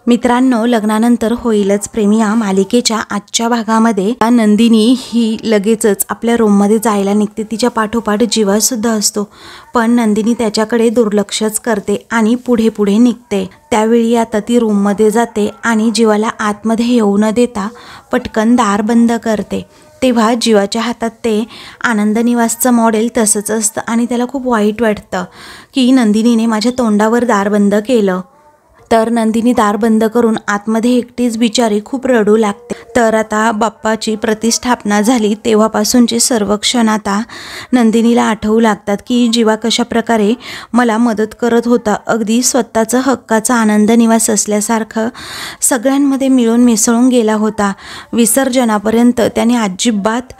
मित्रांनो, लग्नानंतर होईलच प्रेम या मालिकेच्या आजच्या भागामध्ये नंदिनी ही लगेचच आपल्या रूममध्ये जायला निघते। तिच्या पाठोपाठ जीवा सुद्धा असतो, पण नंदिनी त्याच्याकडे दुर्लक्षच करते आणि पुढे पुढे निघते। त्यावेळी आता ती रूममध्ये जाते आणि जीवाला आतमध्ये येऊ न देता पटकन दार बंद करते। तेव्हा जीवाच्या हातात ते आनंद निवासचं मॉडेल तसंच असतं आणि त्याला खूप वाईट वाटतं की नंदिनीने माझ्या तोंडावर दार बंद केलं। तर नंदिनी दार बंद करून आतमध्ये एकटीच बिचारी खूप रडू लागते। तर आता बाप्पाची प्रतिष्ठापना झाली तेव्हापासूनचे सर्व क्षण आता नंदिनीला आठवू लागतात की जीवा कशा प्रकारे मला मदत करत होता। अगदी स्वतःचं हक्काचा आनंद निवास असल्यासारखं सगळ्यांमध्ये मिळून मिसळून गेला होता। विसर्जनापर्यंत त्याने अजिबात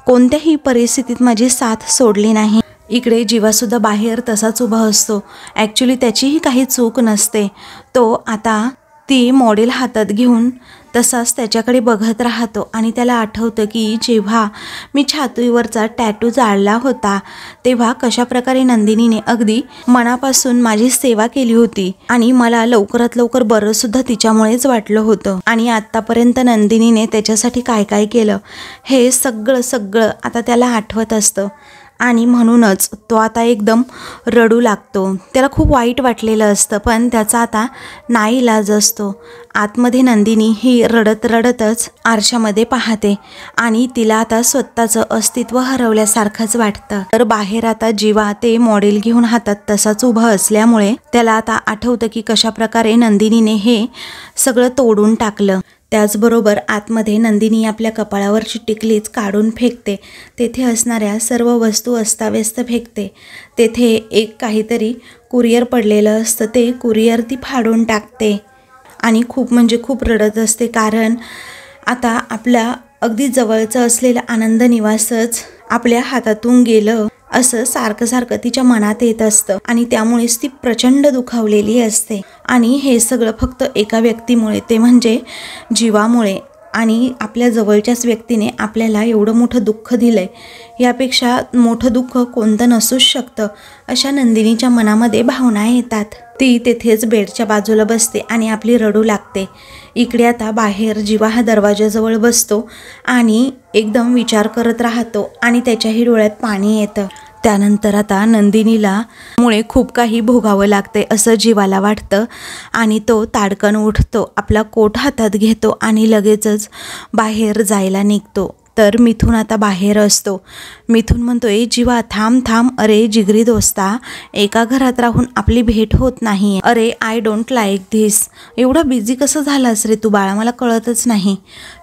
कोणत्याही परिस्थितीत माझी साथ सोडली नाही। इकडे जीवासुद्धा बाहेर तसाच उभा असतो। ॲक्च्युली त्याचीही काही चूक नसते। तो आता ती मॉडेल हातात घेऊन तसाच त्याच्याकडे बघत राहतो आणि त्याला आठवतं की जेव्हा मी छातीवरचा टॅटू जाळला होता तेव्हा कशा प्रकारे नंदिनीने अगदी मनापासून माझी सेवा केली होती आणि मला लवकरात लवकर बरं सुद्धा तिच्यामुळेच वाटलं होतं। आणि आत्तापर्यंत नंदिनीने त्याच्यासाठी काय काय केलं हे सगळं आता त्याला आठवत असतं आणि म्हणूनच तो आता एकदम रडू लागतो। त्याला खूप वाईट वाटलेलं असतं, पण त्याचा आता नाईलाज असतो। आतमध्ये नंदिनी ही रडतच आरशामध्ये पाहते आणि तिला आता स्वतःचं अस्तित्व हरवल्यासारखंच वाटतं। तर बाहेर आता जीवा ते मॉडेल घेऊन हातात तसाच उभा असल्यामुळे त्याला आता आठवतं की कशा प्रकारे नंदिनीने हे सगळं तोडून टाकलं। त्याचबरोबर आतमध्ये नंदिनी आपल्या कपाळावरची टिकलीच काढून फेकते। तेथे असणाऱ्या सर्व वस्तू अस्ताव्यस्त फेकते। तेथे एक काहीतरी कुरिअर पडलेलं असतं, ते कुरिअर ती फाडून टाकते आणि खूप रडत असते, कारण आता आपल्या अगदी जवळचं असलेलं आनंद निवासच आपल्या हातातून गेलं असं सारखं तिच्या मनात येत असतं आणि त्यामुळेच ती प्रचंड दुखावलेली असते। आणि हे सगळं फक्त एका व्यक्तीमुळे, ते म्हणजे जीवामुळे। आणि आपल्या जवळच्याच व्यक्तीने आपल्याला एवढं मोठं दुःख दिलंय, यापेक्षा मोठं दुःख कोणतं नसूच शकतं, अशा नंदिनीच्या मनामध्ये भावना येतात। ती तेथेच बेडच्या बाजूला बसते आणि आपली रडू लागते। इकडे आता बाहेर जीवा हा दरवाजाजवळ बसतो आणि एकदम विचार करत राहतो आणि त्याच्याही डोळ्यात पाणी येतं। त्यानंतर आता नंदिनीला मुळे खूप काही भोगावं लागते असं जीवाला वाटतं आणि तो ताडकन उठतो, आपला कोट हातात घेतो आणि लगेचच बाहेर जायला निघतो। तर मिथून आता बाहेर असतो। मिथून म्हणतोय, जीवा थांब, अरे जिगरी दोस्ता, एका घरात राहून आपली भेट होत नाही। अरे आय डोंट लाईक धिस। एवढा बिझी कसं झालास रे तू बाळा, मला कळतच नाही।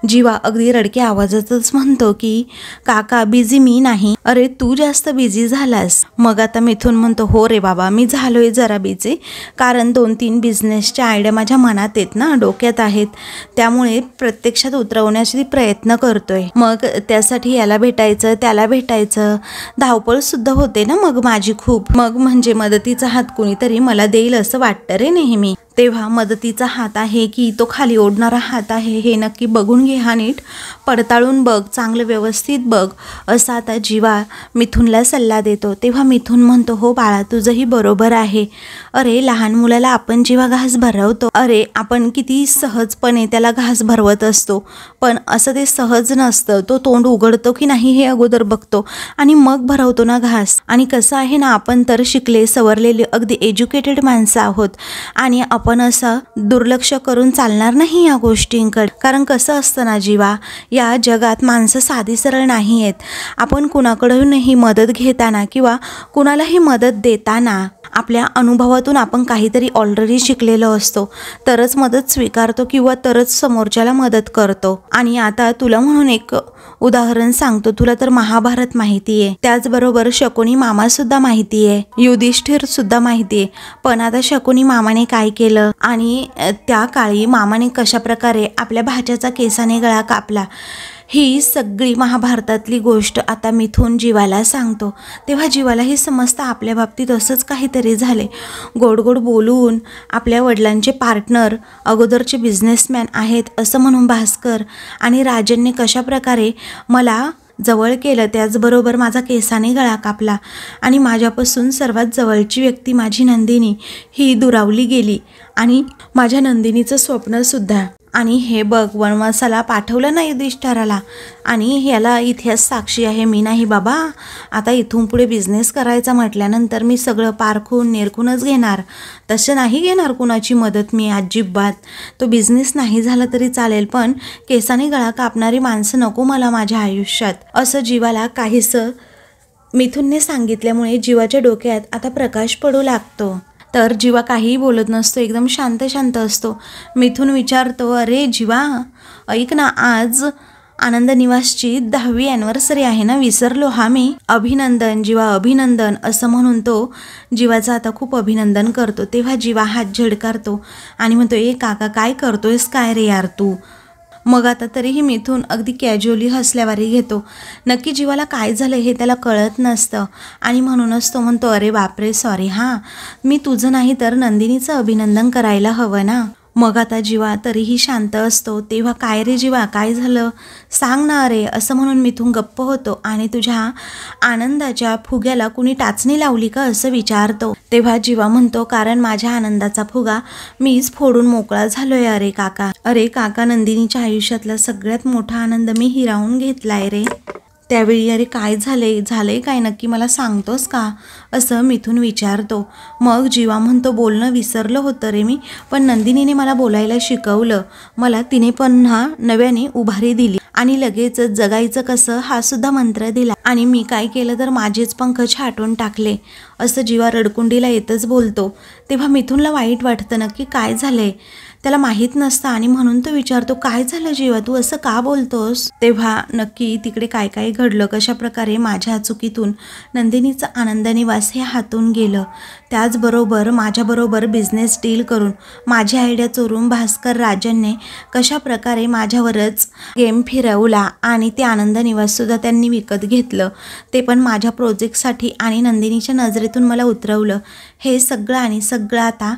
जीवा अगदी रडक्या आवाजातच म्हणतो की काका बिझी मी नाही, अरे तू जास्त बिझी झालास। मग आता मिथून म्हणतो, हो रे बाबा, मी झालोय जरा बिझी, कारण 2-3 बिझनेसच्या आयडिया माझ्या मनात आहेत ना, डोक्यात आहेत, त्यामुळे प्रत्यक्षात उतरवण्यासाठी प्रयत्न करतोय। मग त्यासाठी याला भेटायचं त्याला भेटायचं, धावपळ सुद्धा होते ना मग माझी खूप। मग म्हणजे मदतीचा हात कुणीतरी मला देईल असं वाटतं रे नेहमी। तेव्हा मदतीचा हात आहे की तो खाली ओढणारा हात आहे हे नक्की बघून घे, हा नीट पडताळून बघ, चांगलं व्यवस्थित बघ, असा आता जीवा मिथूनला सल्ला देतो। तेव्हा मिथून म्हणतो, हो बाळा, तुझंही बरोबर आहे। अरे लहान मुलाला आपण जेव्हा घास भरवतो, अरे आपण किती सहजपणे त्याला घास भरवत असतो, पण असं ते सहज नसतं। तो तोंड उघडतो की नाही हे अगोदर बघतो आणि मग भरवतो ना घास। आणि कसं आहे ना, आपण तर शिकले सवरलेले अगदी एज्युकेटेड माणसं आहोत आणि आपण असं दुर्लक्ष करून चालणार नाही या गोष्टींकडे। कारण कसं असतं ना जीवा, या जगात माणसं साधी सरळ नाही आहेत। आपण कुणाकडूनही मदत घेताना किंवा कुणालाही मदत देताना आपल्या अनुभवातून आपण काहीतरी ऑलरेडी शिकलेलो असतो, तरच मदत स्वीकारतो किंवा तरच समोरच्याला मदत करतो। आणि आता तुला म्हणून एक उदाहरण सांगतो, तुला तर महाभारत माहिती आहे, त्याचबरोबर शकुनी मामा सुद्धा माहिती आहे, युधिष्ठिर सुद्धा माहिती आहे। पण आता शकुनी मामाने काय केलं आणि त्या काळी मामाने कशा प्रकारे आपल्या भाच्याचा केसाने गळा कापला, ही सगळी महाभारतातली गोष्ट आता मिथून जीवाला सांगतो। तेव्हा जीवालाही समजतं आपल्या बाबतीत असंच काहीतरी झाले। गोड बोलून आपल्या वडिलांचे पार्टनर अगोदरचे बिझनेसमॅन आहेत असं म्हणून भास्कर आणि राजनने कशा प्रकारे मला जवळ केलं, त्याचबरोबर माझा केसाने गळा कापला आणि माझ्यापासून सर्वात जवळची व्यक्ती माझी नंदिनी ही दुरावली गेली आणि माझ्या नंदिनीचं स्वप्नसुद्धा. आणि हे बघ, वनवासाला पाठवलं नाही युधिष्ठिराला आणि ह्याला इतिहास साक्षी आहे, मी नाही बाबा. आता इथून पुढे बिझनेस करायचा म्हटल्यानंतर मी सगळं पारखून निरखूनच घेणार, तसं नाही घेणार कुणाची मदत मी अजिबात. तो बिझनेस नाही झाला तरी चालेल, पण केसाने गळा कापणारी माणसं नको मला माझ्या आयुष्यात, असं जीवाला काहीसं मिथुनने सांगितल्यामुळे जीवाच्या डोक्यात आता प्रकाश पडू लागतो. तर जीवा काहीही बोलत नसतो, एकदम शांत शांत असतो. मिथुन विचारतो, अरे जीवा ऐक ना, आज आनंद निवासची 10वी ॲनिव्हर्सरी आहे ना, विसरलो हा मी. अभिनंदन जीवा, अभिनंदन, असं म्हणून तो जीवाचं आता खूप अभिनंदन करतो. तेव्हा जीवा हात झडकारतो आणि म्हणतो, ए काका काय करतोयस काय रे यार तू. मग आता तरीही मिथुन अगदी कॅज्युअली हसल्यावारी घेतो. नक्की जीवाला काय झालं हे त्याला कळत नसतं आणि म्हणूनच तो म्हणतो, अरे बापरे सॉरी हां, मी तुझं नाही तर नंदिनीचं अभिनंदन करायला हवं ना. मग आता जीवा तरीही शांत असतो. तेव्हा काय रे जीवा काय झालं सांग ना अरे, असं म्हणून मिथुन गप्प होतो आणि तुझ्या आनंदाच्या फुग्याला कुणी टाचणी लावली का असं विचारतो. तेव्हा जीवा म्हणतो, कारण माझ्या आनंदाचा फुगा मीच फोडून मोकळा झालोय अरे काका. अरे काका, नंदिनीच्या आयुष्यातला सगळ्यात मोठा आनंद मी हिरावून घेतलाय रे. त्यावेळी अरे काय झालंय काय नक्की मला सांगतोस का, असं मिथुन विचारतो. मग जीवा म्हणतो, बोलणं विसरलं होतं रे मी, पण नंदिनीने मला बोलायला शिकवलं. मला तिने पुन्हा नव्याने उभारी दिली आणि लगेचच जगायचं कसं हा सुद्धा मंत्र दिला आणि मी काय केलं तर माझेच पंख छाटून टाकले, असं जीवा रडकुंडीला येतच बोलतो. तेव्हा मिथुनला वाईट वाटतं, नक्की काय झालंय त्याला माहीत नसतं आणि म्हणून तो विचारतो, काय झालं जीवा तू असं का बोलतोस. तेव्हा नक्की तिकडे काय काय घडलं, कशा प्रकारे माझ्या चुकीतून नंदिनीचं आनंद निवास हे हातून गेलं, त्याचबरोबर माझ्याबरोबर बिझनेस डील करून माझी आयडिया चोरून भास्कर राजनने कशा प्रकारे माझ्यावरच गेम फिरवला आणि ते आनंद निवाससुद्धा त्यांनी विकत घेतलं, ते पण माझ्या प्रोजेक्टसाठी आणि नंदिनीच्या नजरेतून मला उतरवलं. हे सगळं आणि सगळं आता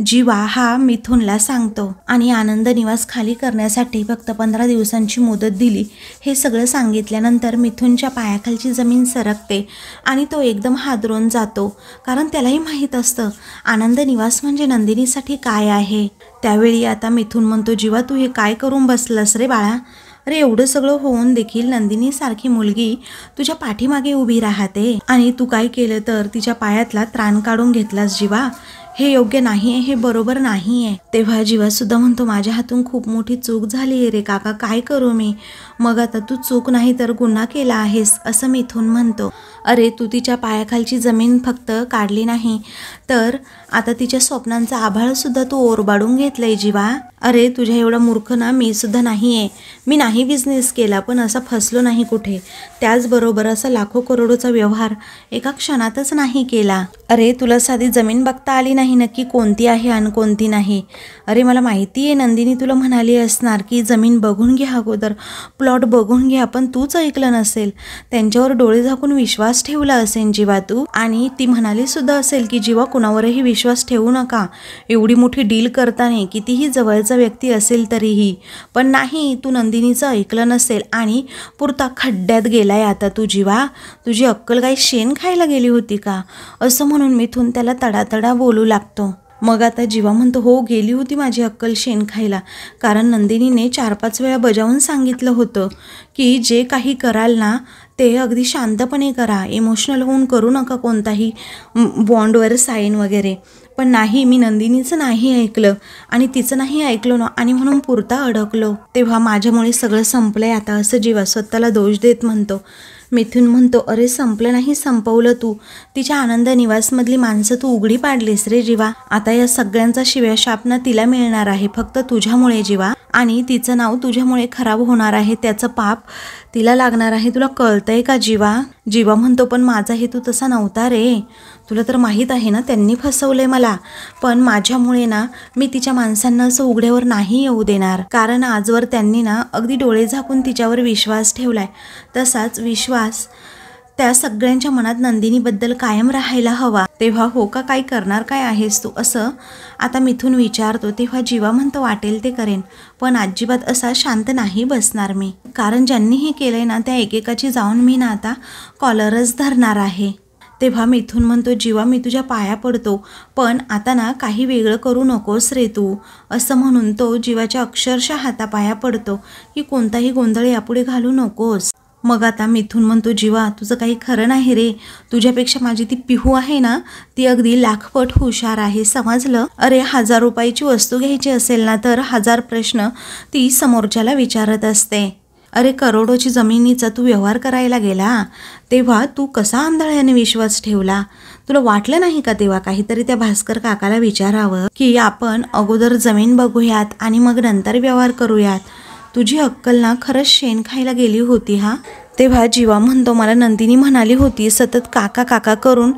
जीवा हा मिथुनला सांगतो आणि आनंद निवास खाली करण्यासाठी फक्त 15 दिवसांची मुदत दिली. हे सगळं सांगितल्यानंतर मिथुनच्या पायाखालची जमीन सरकते आणि तो एकदम हादरून जातो, कारण त्यालाही माहीत असतं आनंद निवास म्हणजे नंदिनीसाठी काय आहे. त्यावेळी आता मिथुन म्हणतो, जीवा तू हे काय करून बसलास रे बाळा. अरे एवढं सगळं होऊन देखील नंदिनी सारखी मुलगी तुझ्या पाठीमागे उभी राहते आणि तू काय केलं तर तिच्या पायातला त्राण काढून घेतलास जीवा. हे योग्य नाही आहे, हे बरोबर नाही आहे. तेव्हा जीवा सुद्धा म्हणतो, माझ्या हातून खूप मोठी चूक झाली आहे रे काका, काय करू मी. मग आता तू चूक नाही तर गुन्हा केला आहेस, असं मिथुन म्हणतो. अरे तू तिच्या पायाखालची जमीन फक्त काढली नाही तर आता तिच्या स्वप्नांचा आभाळसुद्धा तू ओरबाडून घेतलंय जीवा. अरे तुझ्या एवढा मूर्ख ना मी सुद्धा नाही आहे. मी नाही बिझनेस केला पण असा फसलो नाही कुठे, त्याचबरोबर असा लाखो करोडोचा व्यवहार एका क्षणातच नाही केला. अरे तुला साधी जमीन बघता आली नाही नक्की कोणती आहे आणि कोणती नाही. अरे मला माहिती आहे नंदिनी तुला म्हणाली असणार की जमीन बघून घ्या अगोदर, प्लॉट बघून घ्या, पण तूच ऐकलं नसेल. त्यांच्यावर डोळे झाकून विश्वास ठेवला असेल जीवा तू, आणि ती म्हणाली सुद्धा असेल की जीवा कुणावरही विश्वास ठेवू नका, एवढी मोठी डील करताना कितीही जवळचा व्यक्ती असेल तरीही. पण नाही, तू नंदिनीचं ऐकलं नसेल आणि पुरता खड्ड्यात गेलाय आता तू जीवा. तुझी अक्कल काही शेण खायला गेली होती का, असं म्हणून मिथुन त्याला तडातडा बोलू लागतो. मग आता जीवा म्हणतो, हो गेली होती माझी अक्कल शेण खायला, कारण नंदिनीने 4-5 वेळा बजावून सांगितलं होतं की जे काही कराल ना ते अगदी शांतपणे करा, इमोशनल होऊन करू नका कोणताही बॉन्डवर साईन वगैरे. पण नाही, मी नंदिनीचं नाही ऐकलं आणि तिचं नाही ऐकलो ना, आणि म्हणून पुरता अडकलो. तेव्हा माझ्यामुळे सगळं संपलंय आता, असं जीवा स्वतःला दोष देत म्हणतो. मिथुन म्हणतो, अरे संपलं नाही, संपवलं तू. तिच्या आनंद निवासमधली माणसं तू उघडी पाडलीस रे जीवा. आता या सगळ्यांचा शिव्याशाप ना तिला मिळणार आहे फक्त तुझ्यामुळे जीवा, आणि तिचं नाव तुझ्यामुळे खराब होणार आहे, त्याचं पाप तिला लागणार आहे. तुला कळतंय का जीवा. जीवा म्हणतो, पण माझा हेतू तसा नव्हता रे, तुला तर माहीत आहे ना त्यांनी फसवलंय मला, पण माझ्यामुळे ना मी तिच्या माणसांना असं उघड्यावर नाही येऊ देणार, कारण आजवर त्यांनी ना अगदी डोळे झाकून तिच्यावर विश्वास ठेवलाय. तसाच विश्वास त्या सगळ्यांच्या मनात नंदिनीबद्दल कायम राहायला हवा। तेव्हा हो का, काय करणार काय आहेस तू, असं आता मिथून विचारतो। तेव्हा जीवा म्हणतो वाटेल ते करेन, पण अजिबात असा शांत नाही बसणार मी, कारण ज्यांनी हे केलंय ना त्या एकेकाची जाऊन मी ना आता कॉलरच धरणार आहे। तेव्हा मिथून म्हणतो जीवा मी तुझ्या पाया पडतो, पण आता ना काही वेगळं करू नकोस रे तू, असं म्हणून तो जीवाच्या अक्षरशः हातापाया पडतो की कोणताही गोंधळ यापुढे घालू नकोस। मग आता मिथून म्हणतो जीवा तुझं काही खरं नाही रे, तुझ्यापेक्षा माझी ती पिहू आहे ना ती अगदी लाखपट हुशार आहे, समजलं। अरे 1000 रुपयाची वस्तू घ्यायची असेल ना तर 1000 प्रश्न ती समोरच्याला विचारत असते। अरे करोडोची जमिनीचा तू व्यवहार करायला गेला तेव्हा तू कसा आंधळ्याने विश्वास ठेवला, तुला वाटलं नाही का तेव्हा काहीतरी त्या भास्कर काकाला विचारावं की आपण अगोदर जमीन बघूयात आणि मग नंतर व्यवहार करूयात, तुझी अक्कल ना खरंच शेण खायला गेली होती हा। तेव्हा जीवा म्हणतो मला नंदिनी म्हणाली होती सतत काका काका करून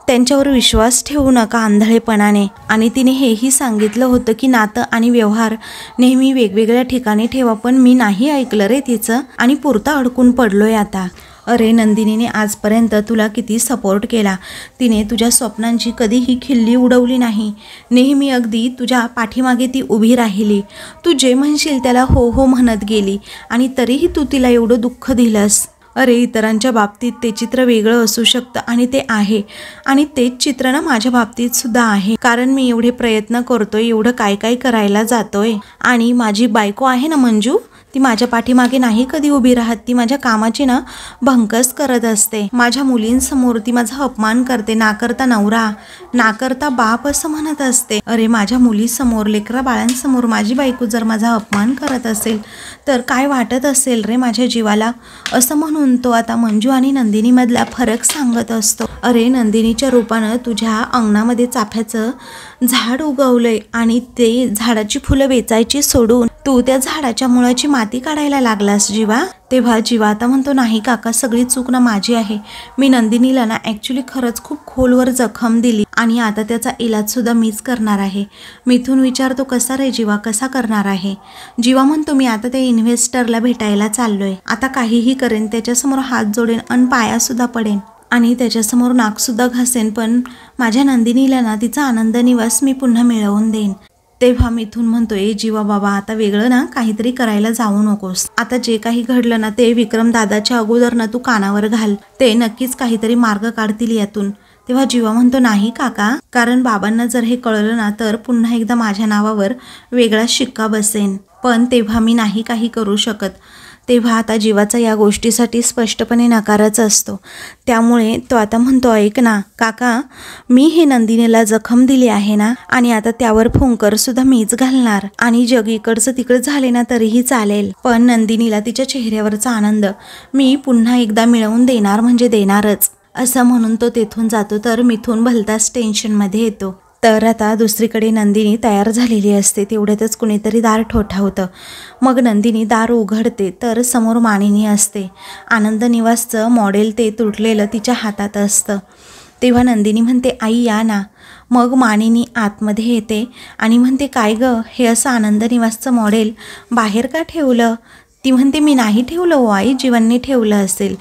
त्यांच्यावर विश्वास ठेवू नका आंधळेपणाने, आणि तिने हेही सांगितलं होतं की नातं आणि व्यवहार नेहमी वेगवेगळ्या ठिकाणी ठेवा, पण मी नाही ऐकलं रे तिचं आणि पुरता अडकून पडलोय आता। अरे नंदिनीने आजपर्यंत तुला किती सपोर्ट केला, तिने तुझ्या स्वप्नांची कधीही खिल्ली उडवली नाही, नेहमी अगदी तुझ्या पाठीमागे ती उभी राहिली, तू जे म्हणशील त्याला हो हो म्हणत गेली आणि तरीही तू तिला एवढं दुःख दिलंस। अरे इतरांच्या बाबतीत ते चित्र वेगळं असू शकतं आणि ते आहे, आणि तेच चित्र ना माझ्या बाबतीत सुद्धा आहे, कारण मी एवढे प्रयत्न करतोय, एवढं काय काय करायला जातोय, आणि माझी बायको आहे ना मंजू ती माझ्या पाठीमागे नाही कधी उभी राहत, ती माझ्या कामाची ना भंकस करत असते, माझ्या मुलींसमोर ती माझा अपमान करते, ना करता नवरा ना करता बाप असं म्हणत असते। अरे माझ्या मुलीसमोर लेकरा बाळांसमोर माझी बायको जर माझा अपमान करत असेल तर काय वाटत असेल रे माझ्या जीवाला, असं म्हणून तो आता मंजू आणि नंदिनी मधला फरक सांगत असतो। अरे नंदिनीच्या रूपानं तुझ्या अंगणामध्ये चाफ्याचं झाड उगवलंय आणि ते झाडाची फुलं वेचायची सोडून तू त्या झाडाच्या मुळाची माती काढायला लागलास जीवा। तेव्हा जीवा आता म्हणतो नाही काका सगळी चूक ना माझी आहे, मी नंदिनीला ना ॲक्च्युली खरंच खूप खोलवर जखम दिली आणि आता त्याचा इलाज सुद्धा मीच करणार आहे। मिथून विचारतो कसा रे जीवा, कसा करणार आहे? जीवा म्हणतो मी आता त्या इन्व्हेस्टरला भेटायला चाललोय, आता काहीही करेन, त्याच्यासमोर हात जोडेन अन पाया सुद्धा पडेन आणि त्याच्यासमोर नाक सुद्धा घासेन, पण माझ्या नंदिनीला ना तिचा आनंद निवास मी पुन्हा मिळवून देईन। तेव्हा मिथून म्हणतोय जीवा बाबा आता वेगळं ना काहीतरी करायला जाऊ नकोस, आता जे काही घडलं ना ते विक्रम दादाच्या अगोदर ना तू कानावर घाल, ते नक्कीच काहीतरी मार्ग काढतील यातून। तेव्हा जीवा म्हणतो नाही काका, कारण बाबांना जर हे कळलं ना तर पुन्हा एकदा माझ्या नावावर वेगळा शिक्का बसेन, पण तेव्हा मी नाही काही करू शकत। तेव्हा आता जीवाचा या गोष्टीसाठी स्पष्टपणे नकारच असतो, त्यामुळे तो आता म्हणतो ऐक ना काका, मी हे नंदिनीला जखम दिली आहे ना आणि आता त्यावर फुंकर सुद्धा मीच घालणार, आणि जग इकडचं तिकडं झाले ना तरीही चालेल, पण नंदिनीला तिच्या चेहऱ्यावरचा आनंद मी पुन्हा एकदा मिळवून देणार म्हणजे देणारच, असं म्हणून तो तेथून जातो। तर मिथून भलताच टेन्शनमध्ये येतो। तर आता दुसरीकडे नंदिनी तयार झालेली असते, तेवढ्यातच कुणीतरी दार ठोठावतं, मग नंदिनी दार उघडते तर समोर मानिनी असते, आनंद निवासचं मॉडेल ते तुटलेलं तिच्या हातात असतं। तेव्हा नंदिनी म्हणते आई या ना, मग मानिनी आतमध्ये येते आणि म्हणते काय गं हे असं आनंद निवासचं मॉडेल बाहेर का ठेवलं? ती म्हणते मी नाही ठेवलं हो आई, जीवांनी ठेवलं असेल।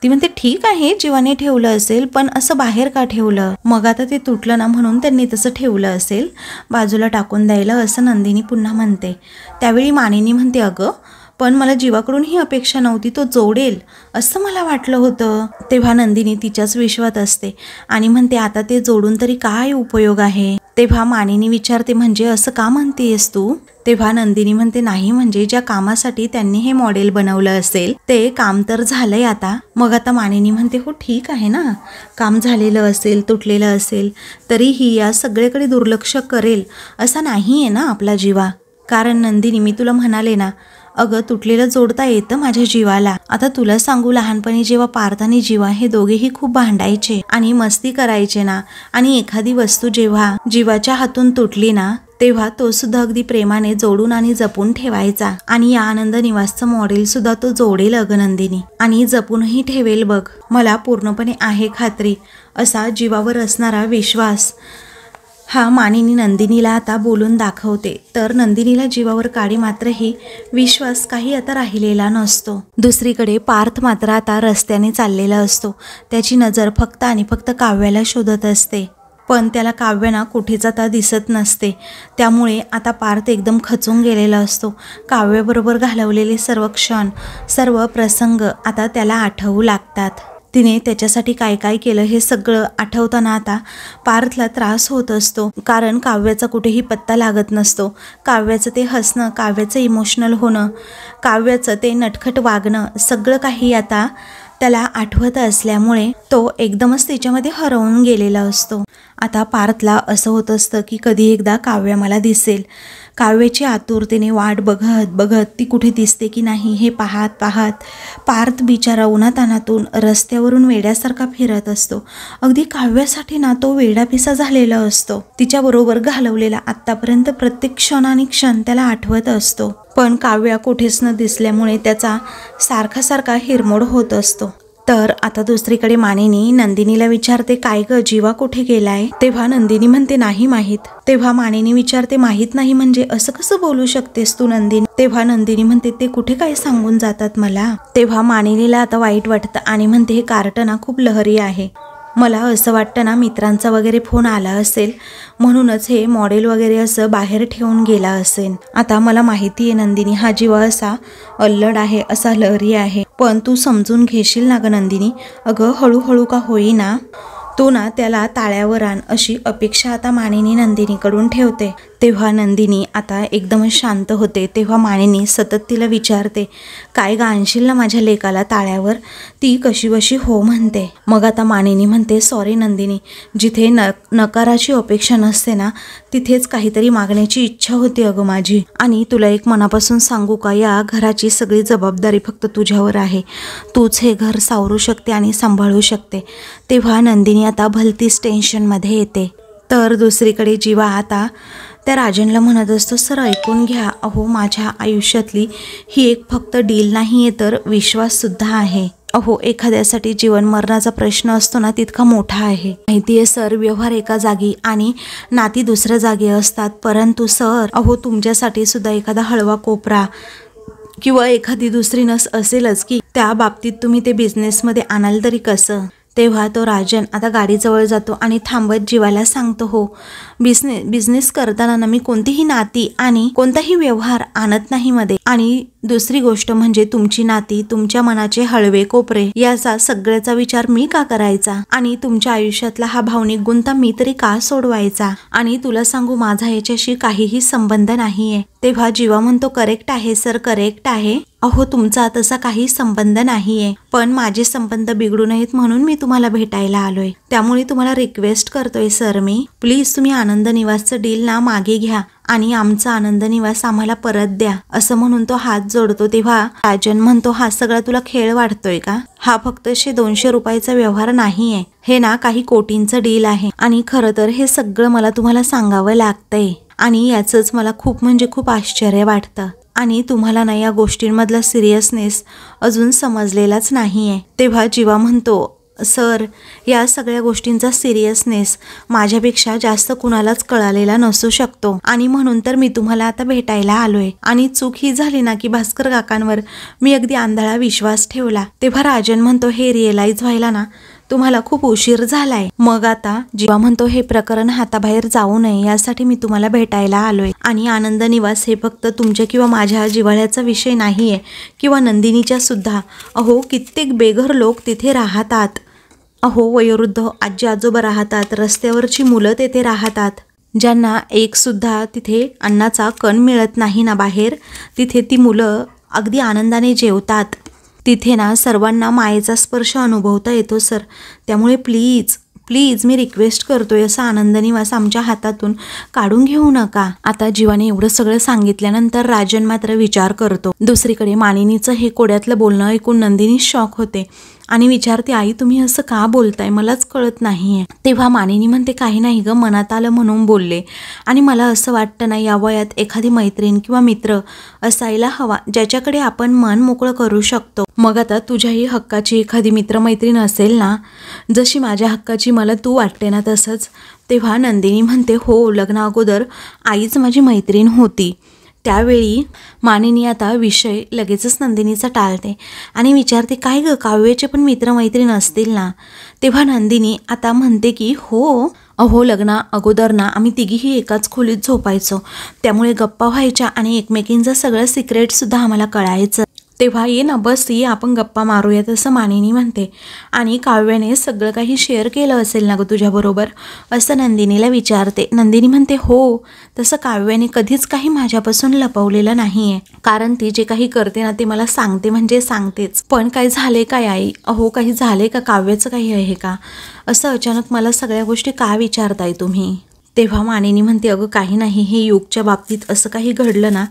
ती म्हणते ठीक आहे जीवाने ठेवलं असेल, पण असं बाहेर का ठेवलं? मग आता ते तुटलं ना म्हणून त्यांनी तसं ठेवलं असेल, बाजूला टाकून द्यायला, असं नंदिनी पुन्हा म्हणते। त्यावेळी मानिनी म्हणते अगं पण मला जीवाकडून ही अपेक्षा नव्हती, तो जोडेल असं मला वाटलं होतं। तेव्हा नंदिनी तिच्याच विश्वात असते आणि म्हणते आता ते जोडून तरी काय उपयोग आहे? तेव्हा मानिनी विचारते म्हणजे असं का म्हणतेस तू? तेव्हा नंदिनी म्हणते नाही म्हणजे ज्या कामासाठी त्यांनी हे मॉडेल बनवलं असेल ते काम तर झालंय आता। मग आता मानिनी म्हणते हो ठीक आहे ना, काम झालेलं असेल तुटलेलं असेल तरीही या सगळ्याकडे दुर्लक्ष करेल असा नाही आहे ना आपला जीवा, कारण नंदिनी मी तुला म्हणाले ना अगं तुटलेलं जोडता येतं माझ्या जीवाला। आता तुला सांगू लहानपणी जेव्हा पार्थ आणि जीवा हे दोघेही खूप भांडायचे आणि मस्ती करायचे ना, आणि एखादी वस्तू जेव्हा जीवाच्या हातून तुटली ना तेव्हा तो सुद्धा अगदी प्रेमाने जोडून आणि जपून ठेवायचा, आणि या आनंद निवासचं मॉडेल सुद्धा तो जोडेल अगं नंदिनी, आणि जपूनही ठेवेल बघ, मला पूर्णपणे आहे खात्री, असा जीवावर असणारा विश्वास हा मानिनी नंदिनीला आता बोलून दाखवते, तर नंदिनीला जीवावर काडी मात्र ही विश्वास काही आता राहिलेला नसतो. दुसरीकडे पार्थ मात्र आता रस्त्याने चाललेला असतो. त्याची नजर फक्त आणि फक्त काव्याला शोधत असते, पण त्याला काव्य कुठेच आता दिसत नसते. त्यामुळे आता पार्थ एकदम खचून गेलेला असतो. काव्याबरोबर घालवलेले सर्व क्षण, सर्व प्रसंग आता त्याला आठवू लागतात. तिने त्याच्यासाठी काय काय केलं हे सगळं आठवताना आता पार्थला त्रास होत असतो, कारण काव्याचा कुठेही पत्ता लागत नसतो. काव्याचं ते हसणं, काव्याचं इमोशनल होणं, काव्याचं ते नटखट वागणं, सगळं काही आता त्याला आठवत असल्यामुळे तो एकदमच तिच्यामध्ये हरवून गेलेला असतो. आता पार्थला असं होत असतं की कधी एकदा काव्य मला दिसेल. काव्याची आतुरतेने वाट बघत बघत ती कुठे दिसते की नाही हे पाहत पाहत पार्थ बिचारा उन्हातानातून रस्त्यावरून वेड्यासारखा फिरत असतो. अगदी काव्यासाठी तो वेडापिसा झालेला असतो. तिच्याबरोबर घालवलेला आत्तापर्यंत प्रत्येक क्षण आणि क्षण त्याला आठवत असतो. पण काव्या कुठेच न दिसल्यामुळे त्याचा सारखा सारखा हिरमोड होत असतो. तर आता दुसरीकडे मानिनी नंदिनीला विचारते, काय ग जीवा कुठे गेलाय? तेव्हा नंदिनी म्हणते नाही माहीत. तेव्हा मानिनी विचारते, माहीत नाही म्हणजे असं कसं बोलू शकतेस तू नंदिनी? तेव्हा नंदिनी म्हणते, ते कुठे काय सांगून जातात मला. तेव्हा मानिनीला आता वाईट वाटतं आणि म्हणते, हे कार्ट खूप लहरी आहे. मला असं वाटतं मित्रांचा वगैरे फोन आला असेल, म्हणूनच हे मॉडेल वगैरे असं बाहेर ठेवून गेला असेल. आता मला माहिती आहे नंदिनी, हा जीवा असा अल्लड आहे, असा लहरी आहे, पण तू समजून घेशील ना ग नंदिनी? अगं हळूहळू का होईना, तू त्याला ताळ्यावर आण, अशी अपेक्षा आता मानिनी नंदिनीकडून ठेवते. तेव्हा नंदिनी आता एकदम शांत होते. तेव्हा मानिनी सतत तिला विचारते, काय ग आणशील ना माझ्या लेकाला ताळ्यावर? ती कशी बशी हो म्हणते. मग आता मानिनी म्हणते, सॉरी नंदिनी, जिथे नकाराची अपेक्षा नसते तिथेच काहीतरी मागण्याची इच्छा होती अगं माझी. आणि तुला एक मनापासून सांगू का, या घराची सगळी जबाबदारी फक्त तुझ्यावर आहे. तूच हे घर सावरू शकते आणि सांभाळू शकते. तेव्हा नंदिनी आता भलतीच टेन्शनमध्ये येते. तर दुसरीकडे जीवा आता त्या राजनला म्हणत असतो, सर ऐकून घ्या, अहो माझ्या आयुष्यातली ही एक फक्त डील नाही आहे, तर विश्वाससुद्धा आहे. अहो एखाद्यासाठी जीवन मरणाचा प्रश्न असतो तितका मोठा आहे. माहिती आहे सर, व्यवहार एका जागी आणि नाती दुसऱ्या जागी असतात, परंतु सर अहो तुमच्यासाठी सुद्धा एखादा हळवा कोपरा किंवा एखादी दुसरी नस असेलच की त्या बाबतीत तुम्ही ते बिझनेसमध्ये आणाल तरी कसं? तेव्हा तो राजन आता गाडीजवळ जातो आणि थांबत जीवाला सांगतो, हो बिझनेस करताना मी कोणतीही नाती आणि कोणताही व्यवहार आणत नाही मध्ये. आणि दुसरी गोष्ट म्हणजे तुमची नाती, तुमच्या मनाचे हळवे कोपरे, याचा सगळ्याचा विचार मी का करायचा? आणि तुमच्या आयुष्यातला हा भावनिक गुंता मी तरी का सोडवायचा? आणि तुला सांगू, माझा याच्याशी काहीही संबंध नाहीये. तेव्हा जीवा म्हणतो, करेक्ट आहे सर, करेक्ट आहे. अहो तुमचा तसा काही संबंध नाहीये, पण माझे संबंध बिघडू नयेत म्हणून मी तुम्हाला भेटायला आलोय. त्यामुळे तुम्हाला रिक्वेस्ट करतोय सर मी, प्लीज तुम्ही आनंद निवासचं डील मागे घ्या आणि आमचा आनंद निवास आम्हाला परत द्या, असं म्हणून तो हात जोडतो. तेव्हा राजन म्हणतो, हा सगळा तुला खेळ वाटतोय का? हा फक्त 100-200 रुपयाचा व्यवहार नाहीये, हे काही कोटींचं डील आहे. आणि खरं तर हे सगळं मला तुम्हाला सांगावं लागतंय आणि याचंच मला खूप म्हणजे खूप आश्चर्य वाटतं. आणि तुम्हाला या गोष्टींमधला सिरियसनेस अजून समजलेलाच नाहीये. तेव्हा जीवा म्हणतो, सर या सगळ्या गोष्टींचा सिरियसनेस माझ्यापेक्षा जास्त कुणालाच कळालेला नसू शकतो आणि म्हणून तर मी तुम्हाला आता भेटायला आलोय. आणि चूक ही झाली की भास्कर काकांवर मी अगदी आंधळा विश्वास ठेवला. तेव्हा राजन म्हणतो, हे रिअलाइज व्हायला तुम्हाला खूप उशीर झालाय. मग आता जीवा म्हणतो, हे प्रकरण हाताबाहेर जाऊ नये यासाठी मी तुम्हाला भेटायला आलोय. आणि आनंद निवास हे फक्त तुमच्या किंवा माझ्या जिव्हाळ्याचा विषय नाहीये किंवा नंदिनीच्या सुद्धा. अहो कित्येक बेघर लोक तिथे राहतात. अहो वयोवृद्ध आजी आजोबा राहतात, रस्त्यावरची मुलं तेथे राहतात, ज्यांना एक सुद्धा तिथे अन्नाचा कण मिळत नाही बाहेर. तिथे ती मुलं अगदी आनंदाने जेवतात. तिथे सर्वांना मायेचा स्पर्श अनुभवता येतो सर. त्यामुळे प्लीज प्लीज मी रिक्वेस्ट करतोय, असा आनंद निवास आमच्या हातातून काढून घेऊ नका. आता जीवाने एवढं सगळं सांगितल्यानंतर राजन मात्र विचार करतो. दुसरीकडे मानिनीचं हे कोड्यातलं बोलणं ऐकून नंदिनी शॉक होते आणि विचारते आई तुम्ही असं का बोलताय, मलाच कळत नाहीये. तेव्हा मानिनी म्हणते काही नाही ग, मनात आलं म्हणून बोलले. आणि मला असं वाटतं ना या वयात एखादी मैत्रीण किंवा मित्र असायला हवा ज्याच्याकडे आपण मन मोकळं करू शकतो. मग आता तुझ्याही हक्काची एखादी मित्रमैत्रीण असेल ना, जशी माझ्या हक्काची मला तू वाटते ना तसंच. तेव्हा नंदिनी म्हणते हो, लग्ना अगोदर आईच माझी मैत्रीण होती. त्यावेळी मानिनी आता विषय लगेचच नंदिनीचा टाळते आणि विचारते काय ग, काव्याचे पण मित्रमैत्रीण असतील ना. तेव्हा नंदिनी आता म्हणते की हो अहो, लग्ना अगोदर ना आम्ही तिघीही एकाच खोलीत झोपायचो, त्यामुळे गप्पा व्हायच्या आणि एकमेकींचं सगळं सिक्रेटसुद्धा आम्हाला कळायचं. तेव्हा ये ना, बस ये, आपण गप्पा मारूयात असं मानिनी म्हणते. आणि काव्याने सगळं काही शेअर केलं असेल ना ग तुझ्याबरोबर, असं नंदिनीला विचारते. नंदिनी म्हणते हो, तसं काव्याने कधीच काही माझ्यापासून लपवलेलं नाही आहे, कारण ती जे काही करते ना ते मला सांगते म्हणजे सांगतेच. पण काय झाले काय आई, अहो काही झाले का, काव्याचं काही आहे का, असं अचानक मला सगळ्या गोष्टी का विचारताय तुम्ही. तेव्हा मानिनी म्हणते अगं काही नाही, हे युगच्या बाबतीत असं काही घडलं ना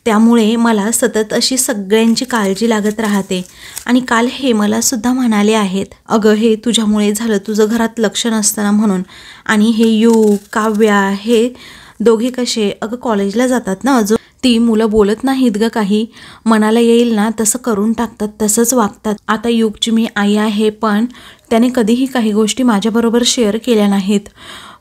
त्यामुळे मला सतत अशी सगळ्यांची काळजी लागत राहते. आणि काल हे मला सुद्धा म्हणाले आहेत, अगं हे तुझ्यामुळे झालं, तुझं घरात लक्ष नसताना म्हणून. आणि हे युग काव्या हे दोघे कसे अगं कॉलेजला जातात ना अजून, ती मुलं बोलत नाहीत ग, काही मनाला येईल ना तसं करून टाकतात, तसंच वागतात. आता युगची मी आई आहे पण त्याने कधीही काही गोष्टी माझ्याबरोबर शेअर केल्या नाहीत.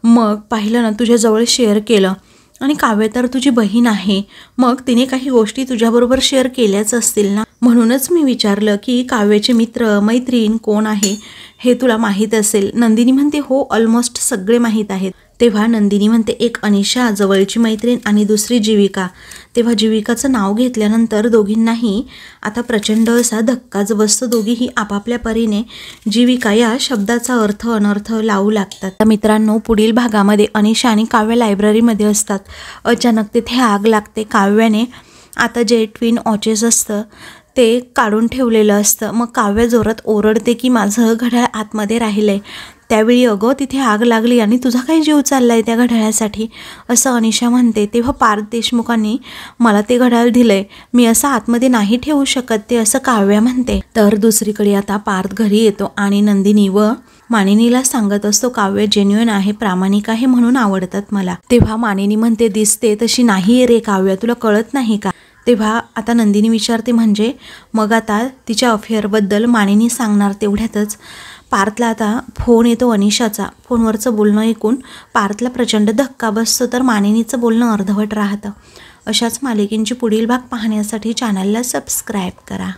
मग पाहिलं ना तुझ्याजवळ शेअर केलं. आणि काव्य तर तुझी बहीण आहे, मग तिने काही गोष्टी तुझ्याबरोबर शेअर केल्याच असतील ना. म्हणूनच मी विचारलं की काव्याचे मित्र मैत्रीण कोण आहे हे तुला माहीत असेल. नंदिनी म्हणते हो, ऑलमोस्ट सगळे माहीत आहेत. तेव्हा नंदिनी म्हणते एक अनिशा जवळची मैत्रीण आणि दुसरी जीविका. तेव्हा जीविकाचं नाव घेतल्यानंतर दोघींनाही आता प्रचंड असा धक्काच बसतो. दोघीही आपापल्या परीने जीविका या शब्दाचा अर्थ अनर्थ लावू लागतात. मित्रांनो, पुढील भागामध्ये अनिशा आणि काव्य लायब्ररीमध्ये असतात. अचानक तिथे आग लागते. काव्याने आता जे ट्विन वॉचेस असतं ते काढून ठेवलेलं असतं. मग काव्य जोरात ओरडते की माझं घड्याळ आतमध्ये राहिलंय. त्यावेळी अगं तिथे आग लागली आणि तुझा काही जीव चाललाय त्या घड्याळासाठी, असं अनिशा म्हणते. तेव्हा पार्थ देशमुखांनी मला ते घड्याळ दिलंय, मी असं आतमध्ये नाही ठेवू शकत ते, असं काव्या म्हणते. तर दुसरीकडे आता पार्थ घरी येतो आणि नंदिनी व मानिनीला सांगत असतो काव्य जेन्युइन आहे, प्रामाणिक आहे, म्हणून आवडतात मला. तेव्हा मानिनी म्हणते दिसते तशी नाही रे काव्य, तुला कळत नाही का. तेव्हा आता नंदिनी विचारते म्हणजे, मग आता तिच्या अफेअरबद्दल मानिनी सांगणार. तेवढ्यातच पार्थला आता फोन येतो अनिशाचा. फोनवरचं बोलणं ऐकून पार्थला प्रचंड धक्का बसतो, तर मानिनीचं बोलणं अर्धवट राहतं. अशाच मालिकेंची पुढील भाग पाहण्यासाठी चॅनलला सबस्क्राईब करा.